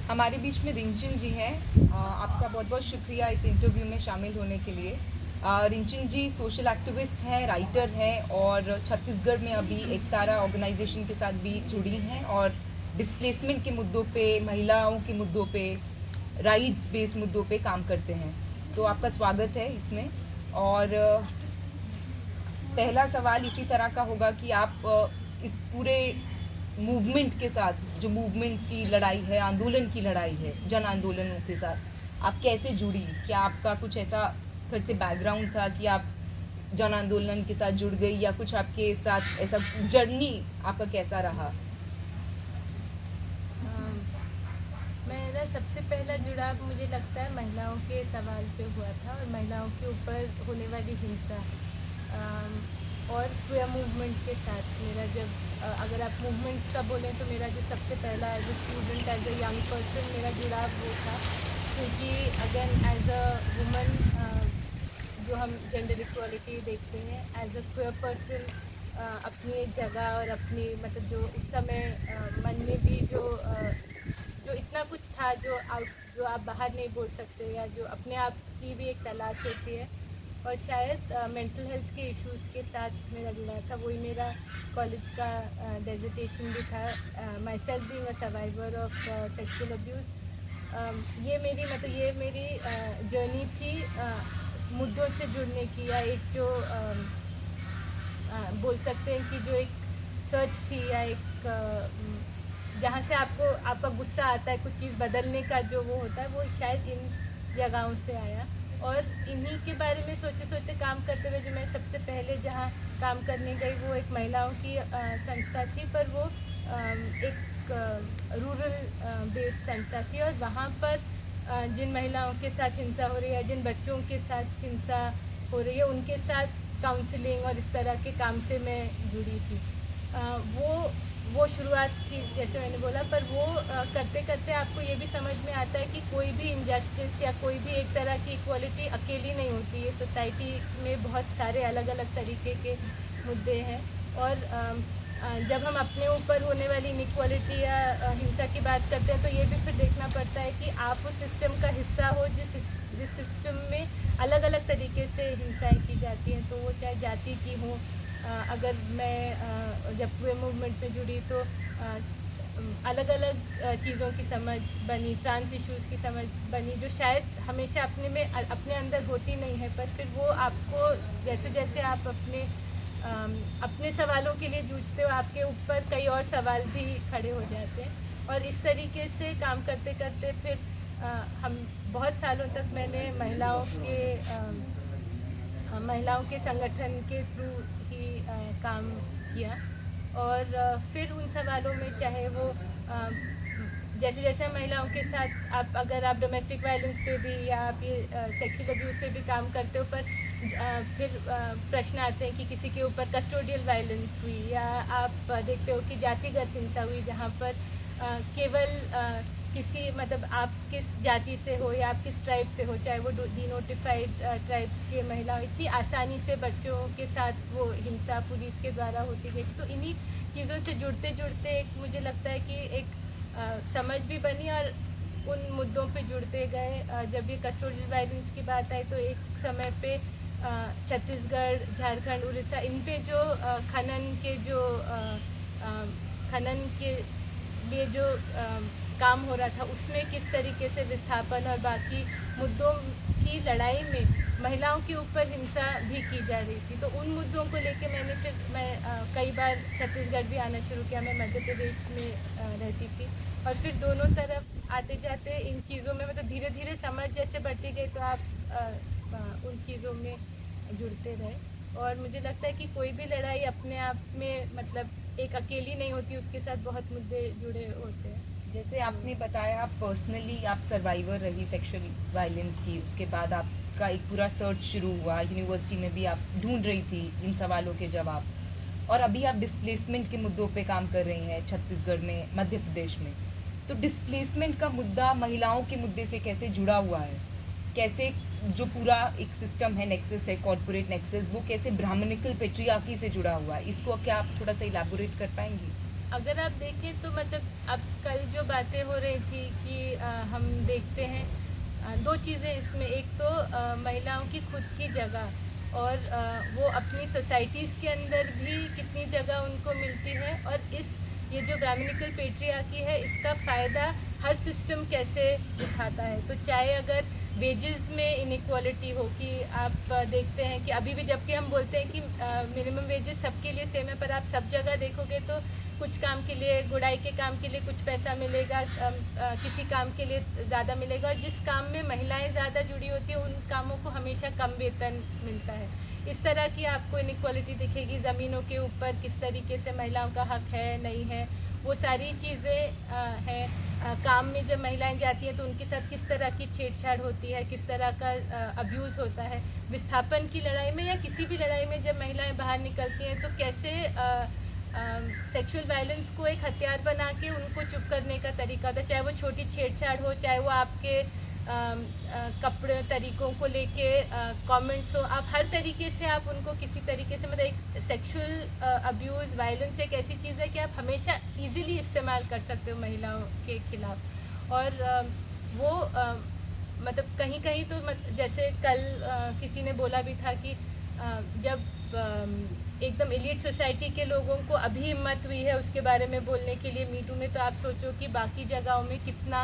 हमारे बीच में रिंचन जी हैं। आपका बहुत बहुत शुक्रिया इस इंटरव्यू में शामिल होने के लिए। रिंचन जी सोशल एक्टिविस्ट हैं, राइटर हैं और छत्तीसगढ़ में अभी एकतारा ऑर्गेनाइजेशन के साथ भी जुड़ी हैं और डिस्प्लेसमेंट के मुद्दों पे, महिलाओं के मुद्दों पे, राइट्स बेस्ड मुद्दों पे काम करते हैं। तो आपका स्वागत है इसमें। और पहला सवाल इसी तरह का होगा कि आप इस पूरे मूवमेंट के साथ, जो मूवमेंट्स की लड़ाई है, आंदोलन की लड़ाई है, जन आंदोलनों के साथ आप कैसे जुड़ी? क्या आपका कुछ ऐसा घर से बैकग्राउंड था कि आप जन आंदोलन के साथ जुड़ गई, या कुछ आपके साथ ऐसा जर्नी आपका कैसा रहा? मेरा सबसे पहला जुड़ाव मुझे लगता है महिलाओं के सवाल पे हुआ था और महिलाओं के ऊपर होने वाली हिंसा और क्वियर मूवमेंट के साथ। मेरा जब अगर आप मूवमेंट्स का बोलें तो मेरा जो सबसे पहला as a student, as a young person मेरा जुड़ाव वो था, क्योंकि अगेन एज अ वुमन जो हम जेंडर इक्वालिटी देखते हैं, एज अ क्वियर पर्सन अपनी एक जगह और अपनी मतलब जो उस समय मन में भी जो इतना कुछ था जो आप बाहर नहीं बोल सकते, या जो अपने आप की भी एक तलाश होती है, और शायद मेंटल हेल्थ के इश्यूज़ के साथ मेरा जुड़ा था। वही मेरा कॉलेज का डेजिटेशन भी था, my self being a survivor of sexual abuse. ये मेरी जर्नी थी मुद्दों से जुड़ने की, या एक जो बोल सकते हैं कि जो एक सर्च थी, या एक जहाँ से आपका गुस्सा आता है कुछ चीज़ बदलने का, जो वो होता है, वो शायद इन जगहों से आया। और इन्हीं के बारे में सोचते सोचते काम करते हुए जो मैं सबसे पहले जहाँ काम करने गई वो एक महिलाओं की संस्था थी, पर वो एक रूरल बेस्ड संस्था थी, और वहाँ पर जिन महिलाओं के साथ हिंसा हो रही है, जिन बच्चों के साथ हिंसा हो रही है, उनके साथ काउंसलिंग और इस तरह के काम से मैं जुड़ी थी। वो शुरुआत थी जैसे मैंने बोला, पर वो करते करते आपको ये भी समझ में आता है कि कोई भी इनजस्टिस या कोई भी एक तरह की इक्वालिटी अकेली नहीं होती है। सोसाइटी में बहुत सारे अलग अलग तरीके के मुद्दे हैं, और जब हम अपने ऊपर होने वाली इनइक्वालिटी या हिंसा की बात करते हैं, तो ये भी फिर देखना पड़ता है कि आप उस सिस्टम का हिस्सा हो जिस सिस्टम में अलग अलग तरीके से हिंसाएँ की जाती हैं, तो वो चाहे जाति की हो। अगर मैं जब पूरे मूवमेंट में जुड़ी तो अलग अलग चीज़ों की समझ बनी, ट्रांस इश्यूज़ की समझ बनी, जो शायद हमेशा अपने अंदर होती नहीं है, पर फिर वो आपको जैसे जैसे आप अपने सवालों के लिए जूझते हो, आपके ऊपर कई और सवाल भी खड़े हो जाते हैं। और इस तरीके से काम करते करते फिर हम बहुत सालों तक मैंने महिलाओं के संगठन के थ्रू ही काम किया। और फिर उन सवालों में चाहे वो जैसे जैसे महिलाओं के साथ अगर आप डोमेस्टिक वायलेंस पे भी या आप ये सेक्सुअल अब्यूज़ पे भी काम करते हो, पर फिर प्रश्न आते हैं कि किसी के ऊपर कस्टोडियल वायलेंस हुई, या आप देखते हो कि जातिगत हिंसा हुई, जहाँ पर केवल किसी मतलब आप किस जाति से हो या आप किस ट्राइब से हो, चाहे वो डिनोटिफाइड ट्राइब्स के महिलाओं, इतनी आसानी से बच्चों के साथ वो हिंसा पुलिस के द्वारा होती गई। तो इन्हीं चीज़ों से जुड़ते जुड़ते एक मुझे लगता है कि एक समझ भी बनी, और उन मुद्दों पे जुड़ते गए। जब ये कस्टोडियल वायलेंस की बात आई, तो एक समय पे छत्तीसगढ़, झारखंड, उड़ीसा, इन पे जो खनन के लिए जो काम हो रहा था, उसमें किस तरीके से विस्थापन और बाकी मुद्दों की लड़ाई में महिलाओं के ऊपर हिंसा भी की जा रही थी। तो उन मुद्दों को लेके मैं कई बार छत्तीसगढ़ भी आना शुरू किया। मैं मध्य प्रदेश में रहती थी, और फिर दोनों तरफ आते जाते इन चीज़ों में मतलब धीरे धीरे समझ जैसे बढ़ती गई, तो आप उन चीज़ों में जुड़ते रहे। और मुझे लगता है कि कोई भी लड़ाई अपने आप में मतलब एक अकेली नहीं होती, उसके साथ बहुत मुद्दे जुड़े होते हैं। जैसे आपने बताया, आप पर्सनली आप सर्वाइवर रही सेक्सुअल वायलेंस की, उसके बाद आपका एक पूरा सर्च शुरू हुआ, यूनिवर्सिटी में भी आप ढूंढ रही थी इन सवालों के जवाब, और अभी आप डिस्प्लेसमेंट के मुद्दों पे काम कर रही हैं छत्तीसगढ़ में, मध्य प्रदेश में। तो डिस्प्लेसमेंट का मुद्दा महिलाओं के मुद्दे से कैसे जुड़ा हुआ है? कैसे जो पूरा एक सिस्टम है, नेक्सस है, कॉर्पोरेट नेक्सस, वो कैसे ब्राह्मणिकल पेट्रियार्की से जुड़ा हुआ है? इसको क्या आप थोड़ा सा इलैबोरेट कर पाएंगी? अगर आप देखें तो मतलब अब कल जो बातें हो रही थी कि हम देखते हैं दो चीज़ें इसमें, एक तो महिलाओं की खुद की जगह और वो अपनी सोसाइटीज़ के अंदर भी कितनी जगह उनको मिलती है, और ये जो ब्राह्मणिकल पेट्रियार्की है इसका फ़ायदा हर सिस्टम कैसे उठाता है। तो चाहे अगर वेजेस में इनइक्वालिटी हो कि आप देखते हैं कि अभी भी जबकि हम बोलते हैं कि मिनिमम वेजेस सबके लिए सेम है, पर आप सब जगह देखोगे तो कुछ काम के लिए, गुड़ाई के काम के लिए कुछ पैसा मिलेगा, किसी काम के लिए ज़्यादा मिलेगा, और जिस काम में महिलाएं ज़्यादा जुड़ी होती हैं उन कामों को हमेशा कम वेतन मिलता है। इस तरह की आपको इनइक्वालिटी दिखेगी। ज़मीनों के ऊपर किस तरीके से महिलाओं का हक है, नहीं है, वो सारी चीज़ें हैं। काम में जब महिलाएं जाती हैं तो उनके साथ किस तरह की छेड़छाड़ होती है, किस तरह का अब्यूज़ होता है। विस्थापन की लड़ाई में या किसी भी लड़ाई में जब महिलाएं बाहर निकलती हैं तो कैसे सेक्सुअल वायलेंस को एक हथियार बना के उनको चुप करने का तरीका होता है, चाहे वो छोटी छेड़छाड़ हो, चाहे वो आपके कपड़े तरीक़ों को लेके कमेंट्स हो, आप हर तरीके से आप उनको किसी तरीके से, मतलब एक सेक्सुअल अब्यूज़ वायलेंस एक ऐसी चीज़ है कि आप हमेशा इजीली इस्तेमाल कर सकते हो महिलाओं के ख़िलाफ़। और वो मतलब कहीं कहीं तो जैसे कल किसी ने बोला भी था कि जब एकदम एलीट सोसाइटी के लोगों को अभी हिम्मत हुई है उसके बारे में बोलने के लिए मीटू में, तो आप सोचो कि बाकी जगहों में कितना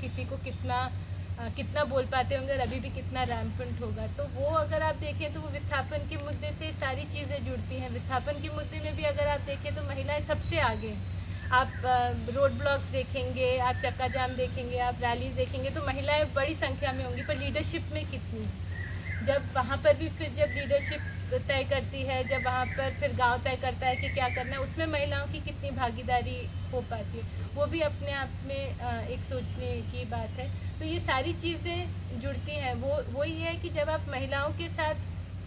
किसी को कितना बोल पाते होंगे और अभी भी कितना रैम्पेंट होगा। तो वो अगर आप देखें तो वो विस्थापन के मुद्दे से सारी चीज़ें जुड़ती हैं। विस्थापन के मुद्दे में भी अगर आप देखें तो महिलाएं सबसे आगे हैं। आप रोड ब्लॉक्स देखेंगे, आप चक्का जाम देखेंगे, आप रैलीज देखेंगे तो महिलाएं बड़ी संख्या में होंगी, पर लीडरशिप में कितनी? जब वहाँ पर भी फिर जब लीडरशिप तय करती है, जब वहाँ पर फिर गांव तय करता है कि क्या करना है, उसमें महिलाओं की कितनी भागीदारी हो पाती है, वो भी अपने आप में एक सोचने की बात है। तो ये सारी चीज़ें जुड़ती हैं। वही है कि जब आप महिलाओं के साथ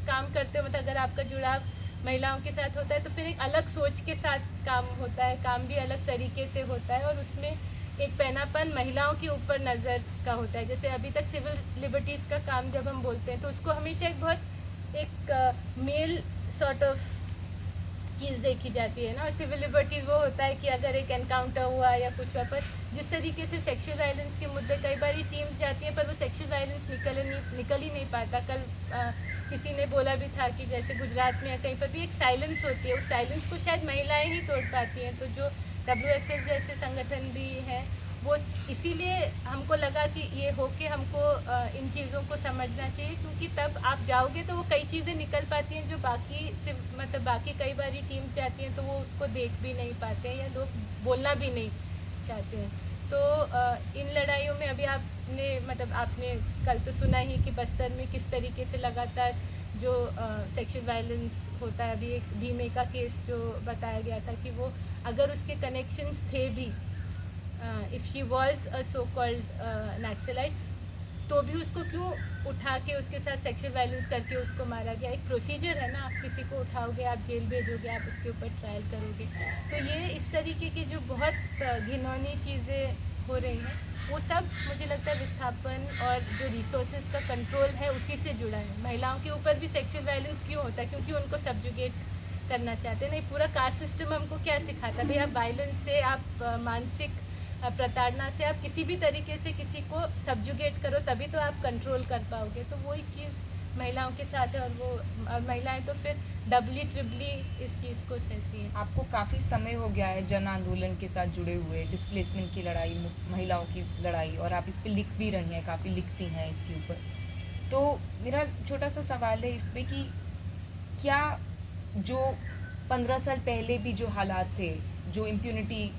काम करते हो, मतलब अगर आपका जुड़ाव महिलाओं के साथ होता है तो फिर एक अलग सोच के साथ काम होता है, काम भी अलग तरीके से होता है, और उसमें एक पैनापन महिलाओं के ऊपर नज़र का होता है। जैसे अभी तक सिविल लिबर्टीज़ का काम जब हम बोलते हैं तो उसको हमेशा एक मेल सॉर्ट ऑफ चीज़ देखी जाती है ना, और सिविल लिबर्टीज़ वो होता है कि अगर एक एनकाउंटर हुआ या कुछ हुआ, पर जिस तरीके से सेक्सुअल वायलेंस के मुद्दे कई बार टीम्स जाती हैं पर वो सेक्सुअल वायलेंस निकल ही नहीं पाता। कल किसी ने बोला भी था कि जैसे गुजरात में कहीं पर भी एक साइलेंस होती है, उस साइलेंस को शायद महिलाएं ही तोड़ पाती हैं। तो जो WSS जैसे संगठन भी हैं वो इसीलिए हमको लगा कि ये हो के हमको इन चीज़ों को समझना चाहिए, क्योंकि तब आप जाओगे तो वो कई चीज़ें निकल पाती हैं जो बाकी सिर्फ मतलब बाकी कई बारी टीम्स जाती हैं तो वो उसको देख भी नहीं पाते हैं या लोग बोलना भी नहीं चाहते हैं। तो इन लड़ाइयों में अभी आपने कल तो सुना ही कि बस्तर में किस तरीके से लगातार जो सेक्सुअल वायलेंस होता है। अभी एक भीमे का केस जो बताया गया था कि वो अगर उसके कनेक्शंस थे भी, if she was a so called naxalite, तो भी उसको क्यों उठा के उसके साथ सेक्सुअल वायलेंस करके उसको मारा गया। एक प्रोसीजर है ना, आप किसी को उठाओगे, आप जेल भेजोगे, आप उसके ऊपर ट्रायल करोगे। तो ये इस तरीके की जो बहुत घिनौनी चीज़ें हो रही हैं वो सब मुझे लगता है विस्थापन और जो रिसोर्सेज का कंट्रोल है उसी से जुड़ा है। महिलाओं के ऊपर भी सेक्सुअल वायलेंस क्यों होता है? क्योंकि उनको सब्जुगेट करना चाहते हैं। नहीं, पूरा कास्ट सिस्टम हमको क्या सिखाता है भाई, आप वायलेंस से, आप मानसिक प्रताड़ना से, आप किसी भी तरीके से किसी को सब्जुगेट करो तभी तो आप कंट्रोल कर पाओगे। तो वही चीज़ महिलाओं के साथ है, और महिलाएं तो फिर डबली ट्रिपली इस चीज़ को सहती हैं। आपको काफ़ी समय हो गया है जन आंदोलन के साथ जुड़े हुए, डिस्प्लेसमेंट की लड़ाई, महिलाओं की लड़ाई, और आप इस पर लिख भी रही हैं, काफ़ी लिखती हैं इसके ऊपर। तो मेरा छोटा सा सवाल है इस पर कि क्या जो 15 साल पहले भी जो हालात थे, जो इम्प्यूनिटी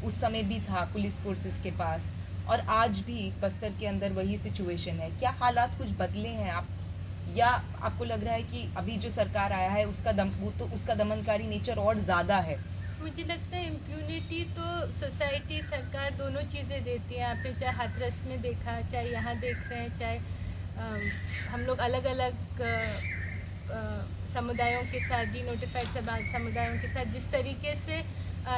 उस समय भी था पुलिस फोर्सेस के पास, और आज भी बस्तर के अंदर वही सिचुएशन है, क्या हालात कुछ बदले हैं आप, या आपको लग रहा है कि अभी जो सरकार आया है उसका दमनकारी नेचर और ज़्यादा है? मुझे लगता है इम्प्यूनिटी तो सोसाइटी, सरकार दोनों चीज़ें देती हैं। आपने चाहे हाथरस में देखा, चाहे यहाँ देख रहे हैं, चाहे हम लोग अलग अलग समुदायों के साथ, डी नोटिफाइड समुदायों के साथ जिस तरीके से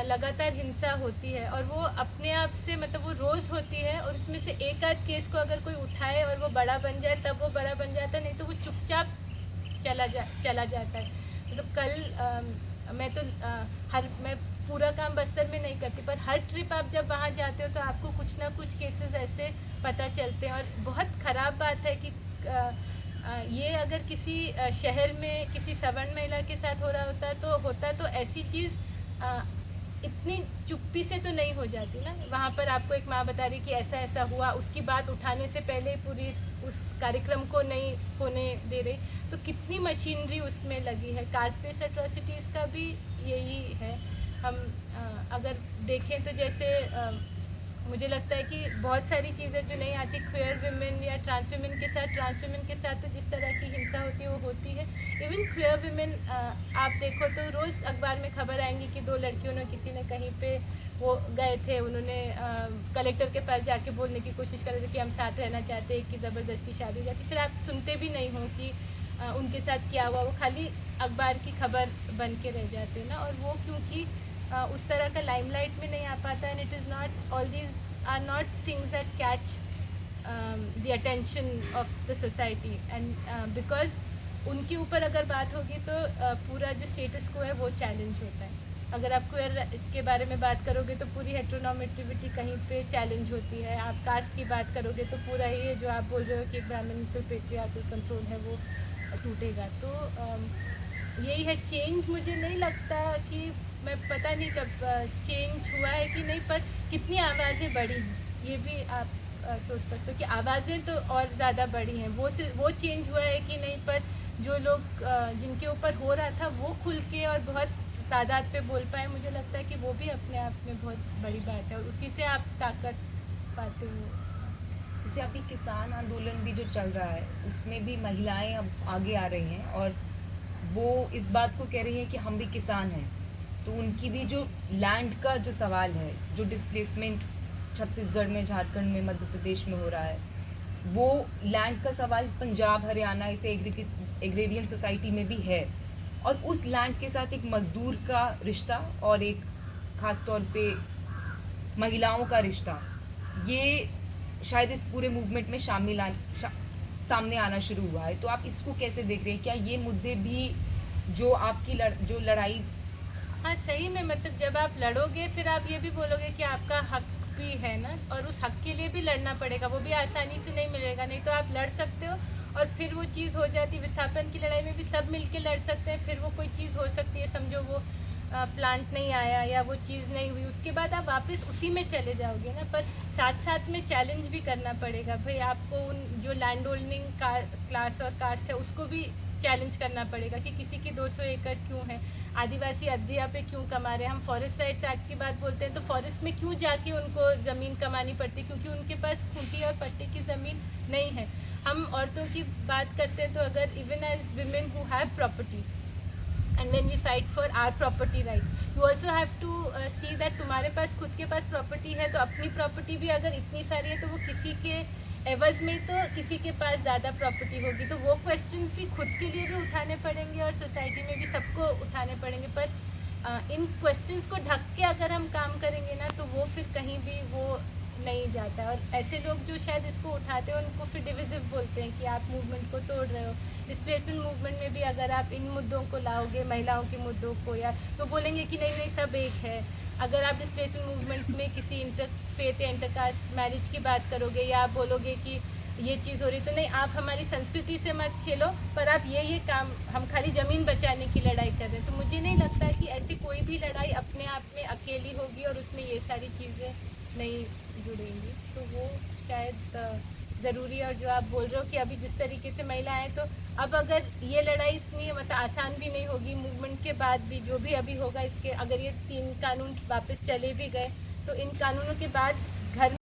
लगातार हिंसा होती है, और वो अपने आप से मतलब वो रोज़ होती है, और उसमें से एक आध केस को अगर कोई उठाए और वो बड़ा बन जाए तब वो बड़ा बन जाता है, नहीं तो वो चुपचाप चला जाता है। मतलब कल मैं पूरा काम बस्तर में नहीं करती, पर हर ट्रिप आप जब वहाँ जाते हो तो आपको कुछ ना कुछ केसेस ऐसे पता चलते हैं। और बहुत ख़राब बात है कि ये अगर किसी शहर में किसी सवर्ण महिला के साथ हो रहा होता तो ऐसी चीज़ इतनी चुप्पी से तो नहीं हो जाती ना। वहाँ पर आपको एक माँ बता रही कि ऐसा ऐसा हुआ, उसकी बात उठाने से पहले पूरी उस कार्यक्रम को नहीं होने दे रही। तो कितनी मशीनरी उसमें लगी है। कास्ट बेस्ड एट्रोसिटीज़ का भी यही है। हम अगर देखें तो जैसे मुझे लगता है कि बहुत सारी चीज़ें जो नहीं आती क्वेयर विमेन या ट्रांस विमेन के साथ तो जिस तरह की हिंसा होती है वो होती है। इवन क्वेयर विमेन आप देखो तो रोज़ अखबार में खबर आएंगी कि 2 लड़कियों ने किसी ने कहीं पे वो गए थे, उन्होंने कलेक्टर के पास जाके बोलने की कोशिश कर रहे थे कि हम साथ रहना चाहते हैं, कि ज़बरदस्ती शादी हो जाती। फिर आप सुनते भी नहीं हो कि उनके साथ क्या हुआ, वो खाली अखबार की खबर बन के रह जाते हैं ना। और वो क्योंकि उस तरह का लाइमलाइट में नहीं आ पाता, and it is not, all these are not things that catch the attention of the society. And because उनके ऊपर अगर बात होगी तो पूरा जो स्टेटस को है वो चैलेंज होता है। अगर आप क्वेयर के बारे में बात करोगे तो पूरी हेटेरोनॉर्मेटिविटी कहीं पे चैलेंज होती है। आप कास्ट की बात करोगे तो पूरा ये जो आप बोल रहे हो कि एक ब्राह्मण पेट्रियार्कल कंट्रोल है वो टूटेगा। तो यही है चेंज। मुझे नहीं लगता कि, मैं पता नहीं कब चेंज हुआ है कि नहीं, पर कितनी आवाज़ें बढ़ी हैं ये भी आप सोच सकते हो कि आवाज़ें तो और ज़्यादा बढ़ी हैं। वो चेंज हुआ है कि नहीं, पर जो लोग जिनके ऊपर हो रहा था वो खुल के और बहुत तादाद पे बोल पाए, मुझे लगता है कि वो भी अपने आप में बहुत बड़ी बात है, और उसी से आप ताकत पाते हो। जैसे अभी किसान आंदोलन भी जो चल रहा है उसमें भी महिलाएं अब आगे आ रही हैं और वो इस बात को कह रही हैं कि हम भी किसान हैं। तो उनकी भी जो लैंड का जो सवाल है, जो डिस्प्लेसमेंट छत्तीसगढ़ में, झारखंड में, मध्य प्रदेश में हो रहा है, वो लैंड का सवाल पंजाब, हरियाणा, इसे एग्रेरियन सोसाइटी में भी है। और उस लैंड के साथ एक मजदूर का रिश्ता और एक ख़ास तौर पे महिलाओं का रिश्ता, ये शायद इस पूरे मूवमेंट में सामने आना शुरू हुआ है। तो आप इसको कैसे देख रहे हैं? क्या ये मुद्दे भी जो आपकी जो लड़ाई। हाँ सही में, मतलब जब आप लड़ोगे फिर आप ये भी बोलोगे कि आपका हक भी है ना, और उस हक के लिए भी लड़ना पड़ेगा, वो भी आसानी से नहीं मिलेगा। नहीं तो आप लड़ सकते हो और फिर वो चीज़ हो जाती है। विस्थापन की लड़ाई में भी सब मिलके लड़ सकते हैं, फिर वो कोई चीज़ हो सकती है, समझो वो प्लांट नहीं आया या वो चीज़ नहीं हुई, उसके बाद आप वापस उसी में चले जाओगे ना। पर साथ साथ में चैलेंज भी करना पड़ेगा भाई, आपको उन जो लैंड होल्डिंग क्लास और कास्ट है उसको भी चैलेंज करना पड़ेगा कि किसी की 200 एकड़ क्यों है, आदिवासी अध्यया पे क्यों कमा रहे हैं। हम फॉरेस्ट राइट्स एक्ट की बात बोलते हैं तो फॉरेस्ट में क्यों जाके उनको ज़मीन कमानी पड़ती, क्योंकि उनके पास खूंटी और पट्टी की ज़मीन नहीं है। हम औरतों की बात करते हैं तो अगर even as women who have property, and when we fight for our property rights, you also have to see that तुम्हारे पास खुद के पास प्रॉपर्टी है, तो अपनी प्रॉपर्टी भी अगर इतनी सारी है तो वो किसी के एवज में तो किसी के पास ज़्यादा प्रॉपर्टी होगी। तो वो क्वेश्चंस भी खुद के लिए भी उठाने पड़ेंगे और सोसाइटी में भी सबको उठाने पड़ेंगे। पर इन क्वेश्चंस को ढक के अगर हम काम करेंगे ना तो वो फिर कहीं भी वो नहीं जाता। और ऐसे लोग जो शायद इसको उठाते हैं उनको फिर डिविजिव बोलते हैं कि आप मूवमेंट को तोड़ रहे हो। डिस्प्लेसमेंट मूवमेंट में भी अगर आप इन मुद्दों को लाओगे, महिलाओं के मुद्दों को, या तो बोलेंगे कि नहीं नहीं सब एक है। अगर आप डिस्प्लेसमेंट मूवमेंट में किसी इंटरफेथ या इंटरकास्ट मैरिज की बात करोगे या आप बोलोगे कि ये चीज़ हो रही, तो नहीं आप हमारी संस्कृति से मत खेलो, पर आप ये काम, हम खाली ज़मीन बचाने की लड़ाई कर रहे हैं। तो मुझे नहीं लगता कि ऐसी कोई भी लड़ाई अपने आप में अकेली होगी और उसमें ये सारी चीज़ें नहीं जुड़ेंगी। तो वो शायद ज़रूरी है। और जो आप बोल रहे हो कि अभी जिस तरीके से महिलाएं, तो अब अगर ये लड़ाई इतनी मतलब आसान भी नहीं होगी, मूवमेंट के बाद भी जो भी अभी होगा, इसके अगर ये 3 कानून वापस चले भी गए तो इन कानूनों के बाद घर